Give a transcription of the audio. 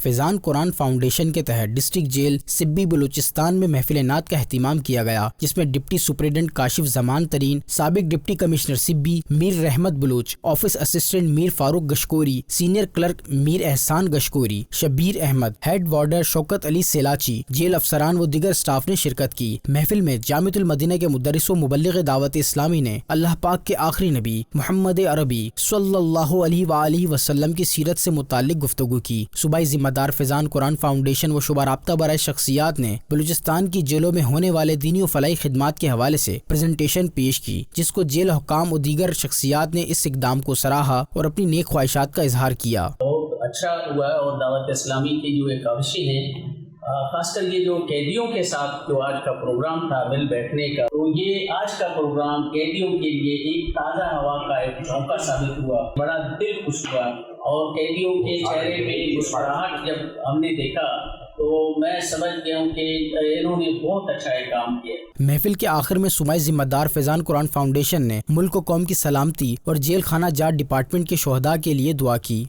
فیضان قرآن foundation کے تحت district jail سبی بلوچستان میں محفل نعت کا اہتمام کیا گیا، جس میں ڈپٹی سپرنٹنڈنٹ کاشف زمان ترین، سابق ڈپٹی کمشنر سبی میر رحمت بلوچ، آفس اسسٹنٹ میر فاروق گشکوری، سینئر کلرک میر احسان گشکوری، شبیر احمد، ہیڈ وارڈر شوکت علی سیلاچی، جیل افسران و دیگر اسٹاف نے شرکت کی۔ محفل میں جامعۃ المدینہ کے مدرس و مبلغ دعوت اسلامی نے اللہ پاک کے آخری نبی محمد عربی صلی اللہ علیہ وآلہ وسلم کی سیرت سے متعلق گفتگو کی۔ صوبائی ذمہ دار فیضان قرآن فاؤنڈیشن و شعبہ رابطہ برائے شخصیات نے بلوچستان کی جیلوں میں ہونے والے دینی و فلاحی خدمات کے حوالے سے پریزنٹیشن پیش کی، جس کو جیل حکام و دیگر شخصیات نے اس اقدام کو سراہا اور اپنی نیک خواہشات کا اظہار کیا۔ بہت اچھا ہوا ہے، اور دعوت اسلامی کی جو ایک کاوشیں ہیں، خاص کر یہ جو قیدیوں کے ساتھ جو آج کا پروگرام تھا مل بیٹھنے کا، تو یہ آج کا پروگرام قیدیوں کے لیے ایک تازہ ہوا کا ایک موقع ثابت ہوا، بڑا دل خوش ہوا، اور قیدیوں کے چہرے پہ مسکراہٹ جب ہم نے دیکھا تو میں سمجھ گیا ہوں کہ انہوں نے بہت اچھا ایک کام کیا۔ محفل کے آخر میں صوبائی ذمہ دار فیضان قرآن فاؤنڈیشن نے ملک و قوم کی سلامتی اور جیل خانہ جات ڈپارٹمنٹ کے شہداء کے لیے دعا کی۔